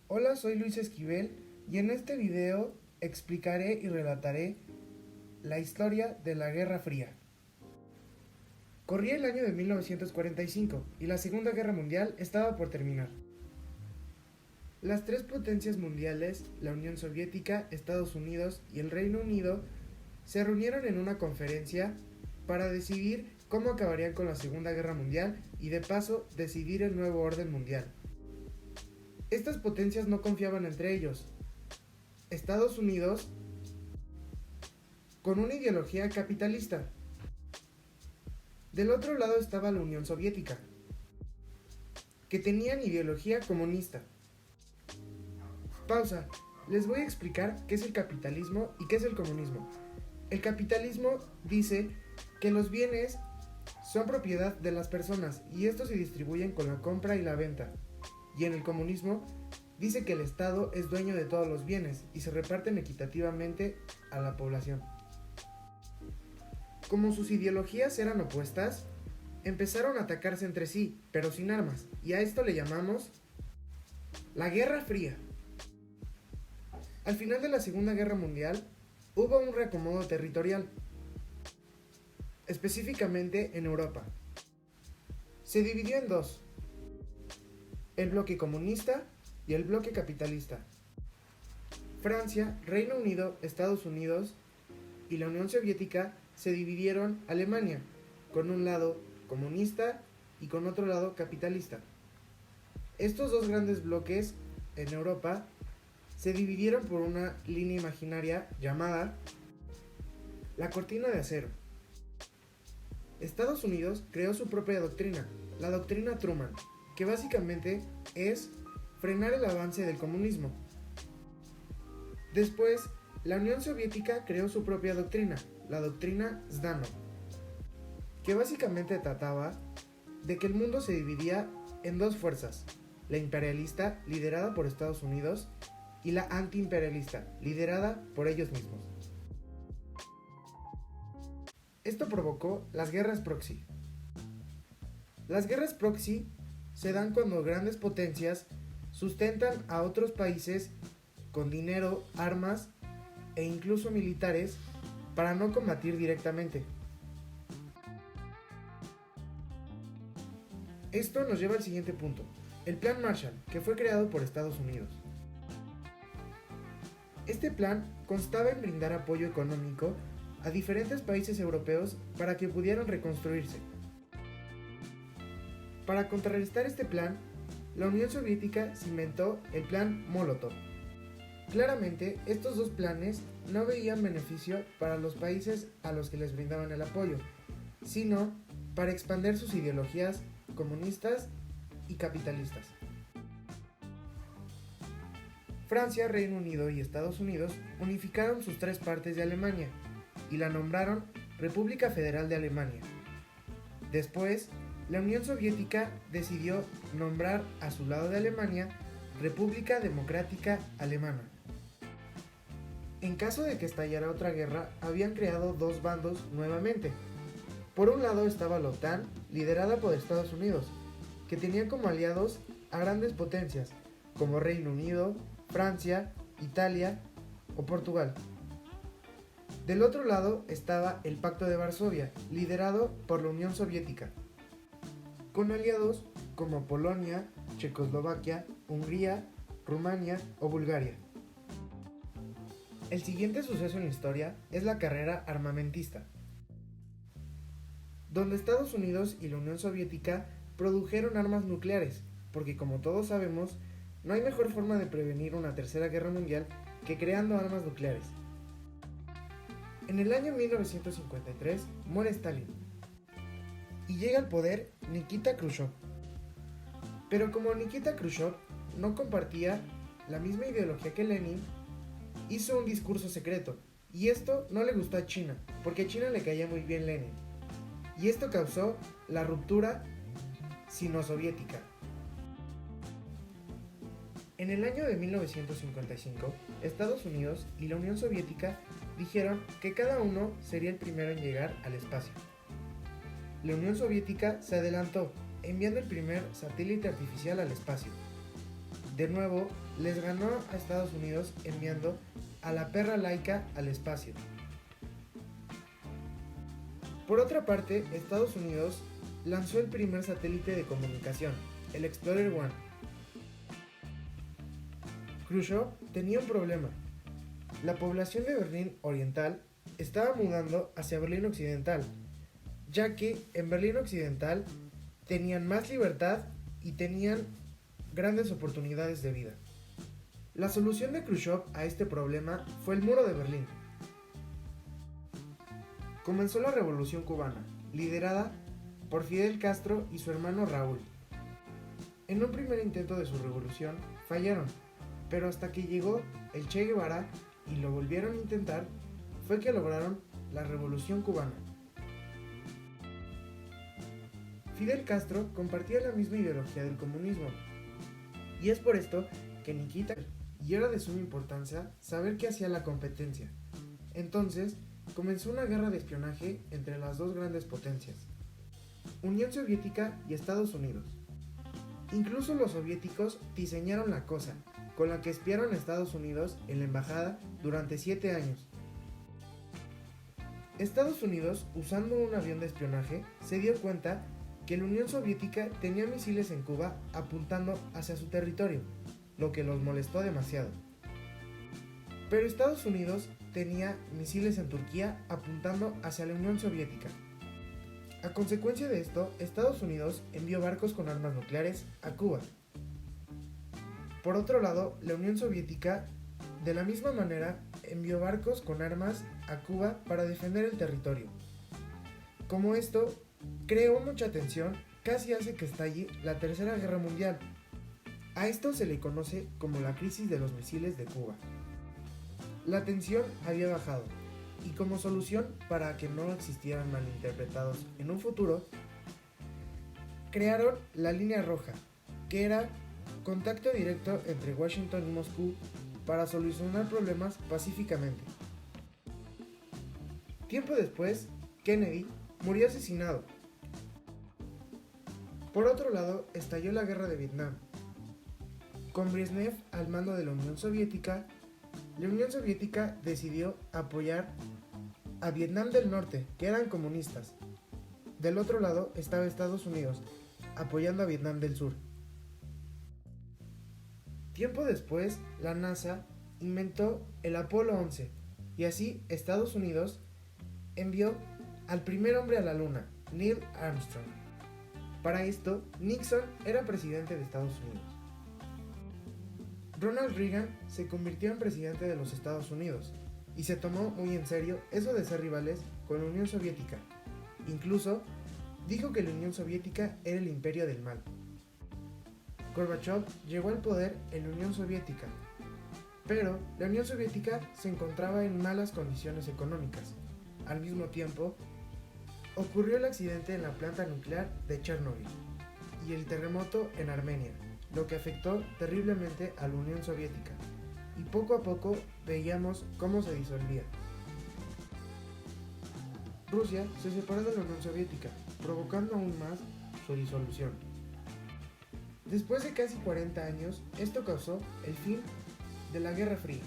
Hola, soy Luis Esquivel y en este video explicaré y relataré la historia de la Guerra Fría. Corría el año de 1945 y la Segunda Guerra Mundial estaba por terminar. Las tres potencias mundiales, la Unión Soviética, Estados Unidos y el Reino Unido, se reunieron en una conferencia para decidir cómo acabarían con la Segunda Guerra Mundial y de paso decidir el nuevo orden mundial. Estas potencias no confiaban entre ellos. Estados Unidos con una ideología capitalista. Del otro lado estaba la Unión Soviética, que tenían ideología comunista. Pausa. Les voy a explicar qué es el capitalismo y qué es el comunismo. El capitalismo dice que los bienes son propiedad de las personas y estos se distribuyen con la compra y la venta. Y en el comunismo dice que el Estado es dueño de todos los bienes y se reparten equitativamente a la población. Como sus ideologías eran opuestas, empezaron a atacarse entre sí, pero sin armas, y a esto le llamamos la Guerra Fría. Al final de la Segunda Guerra Mundial, hubo un reacomodo territorial, específicamente en Europa. Se dividió en dos: el bloque comunista y el bloque capitalista. Francia, Reino Unido, Estados Unidos y la Unión Soviética se dividieron Alemania, con un lado comunista y con otro lado capitalista. Estos dos grandes bloques en Europa se dividieron por una línea imaginaria llamada la Cortina de Acero. Estados Unidos creó su propia doctrina, la doctrina Truman, que básicamente es frenar el avance del comunismo. Después, la Unión Soviética creó su propia doctrina, la doctrina Zdanov, que básicamente trataba de que el mundo se dividía en dos fuerzas: la imperialista, liderada por Estados Unidos, y la antiimperialista, liderada por ellos mismos. Esto provocó las guerras proxy. Las guerras proxy se dan cuando grandes potencias sustentan a otros países con dinero, armas e incluso militares para no combatir directamente. Esto nos lleva al siguiente punto: el Plan Marshall, que fue creado por Estados Unidos. Este plan constaba en brindar apoyo económico a diferentes países europeos para que pudieran reconstruirse. Para contrarrestar este plan, la Unión Soviética cimentó el Plan Molotov. Claramente, estos dos planes no veían beneficio para los países a los que les brindaban el apoyo, sino para expandir sus ideologías comunistas y capitalistas. Francia, Reino Unido y Estados Unidos unificaron sus tres partes de Alemania y la nombraron República Federal de Alemania. Después, la Unión Soviética decidió nombrar a su lado de Alemania República Democrática Alemana. En caso de que estallara otra guerra, habían creado dos bandos nuevamente. Por un lado estaba la OTAN, liderada por Estados Unidos, que tenía como aliados a grandes potencias como Reino Unido, Francia, Italia o Portugal. Del otro lado estaba el Pacto de Varsovia, liderado por la Unión Soviética, con aliados como Polonia, Checoslovaquia, Hungría, Rumania o Bulgaria. El siguiente suceso en la historia es la carrera armamentista, donde Estados Unidos y la Unión Soviética produjeron armas nucleares, porque como todos sabemos, no hay mejor forma de prevenir una tercera guerra mundial que creando armas nucleares. En el año 1953 muere Stalin y llega al poder Nikita Khrushchev. Pero como Nikita Khrushchev no compartía la misma ideología que Lenin, hizo un discurso secreto, y esto no le gustó a China, porque a China le caía muy bien Lenin, y esto causó la ruptura sino-soviética. En el año de 1955, Estados Unidos y la Unión Soviética dijeron que cada uno sería el primero en llegar al espacio. La Unión Soviética se adelantó, enviando el primer satélite artificial al espacio. De nuevo, les ganó a Estados Unidos enviando a la perra Laika al espacio. Por otra parte, Estados Unidos lanzó el primer satélite de comunicación, el Explorer 1. Khrushchev tenía un problema. La población de Berlín Oriental estaba mudando hacia Berlín Occidental, ya que en Berlín Occidental tenían más libertad y tenían grandes oportunidades de vida. La solución de Khrushchev a este problema fue el muro de Berlín. Comenzó la Revolución Cubana, liderada por Fidel Castro y su hermano Raúl. En un primer intento de su revolución fallaron, pero hasta que llegó el Che Guevara y lo volvieron a intentar, fue que lograron la Revolución Cubana. Fidel Castro compartía la misma ideología del comunismo, y es por esto que Nikita y era de suma importancia saber qué hacía la competencia. Entonces, comenzó una guerra de espionaje entre las dos grandes potencias, Unión Soviética y Estados Unidos. Incluso los soviéticos diseñaron la cosa, con la que espiaron a Estados Unidos en la embajada durante 7 años. Estados Unidos, usando un avión de espionaje, se dio cuenta que la Unión Soviética tenía misiles en Cuba apuntando hacia su territorio, lo que los molestó demasiado. Pero Estados Unidos tenía misiles en Turquía apuntando hacia la Unión Soviética. A consecuencia de esto, Estados Unidos envió barcos con armas nucleares a Cuba. Por otro lado, la Unión Soviética, de la misma manera, envió barcos con armas a Cuba para defender el territorio. Como esto creó mucha tensión, casi hace que estalle la Tercera Guerra Mundial. A esto se le conoce como la crisis de los misiles de Cuba. La tensión había bajado, y como solución para que no existieran malinterpretados en un futuro, crearon la Línea Roja, que era contacto directo entre Washington y Moscú para solucionar problemas pacíficamente. Tiempo después, Kennedy murió asesinado. Por otro lado, estalló la Guerra de Vietnam. Con Brezhnev al mando de la Unión Soviética decidió apoyar a Vietnam del Norte, que eran comunistas. Del otro lado estaba Estados Unidos, apoyando a Vietnam del Sur. Tiempo después, la NASA inventó el Apolo 11 y así Estados Unidos envió al primer hombre a la Luna, Neil Armstrong. Para esto, Nixon era presidente de Estados Unidos. Ronald Reagan se convirtió en presidente de los Estados Unidos y se tomó muy en serio eso de ser rivales con la Unión Soviética. Incluso dijo que la Unión Soviética era el imperio del mal. Gorbachev llegó al poder en la Unión Soviética, pero la Unión Soviética se encontraba en malas condiciones económicas. Al mismo tiempo, ocurrió el accidente en la planta nuclear de Chernobyl y el terremoto en Armenia, lo que afectó terriblemente a la Unión Soviética, y poco a poco veíamos cómo se disolvía. Rusia se separó de la Unión Soviética, provocando aún más su disolución. Después de casi 40 años, esto causó el fin de la Guerra Fría.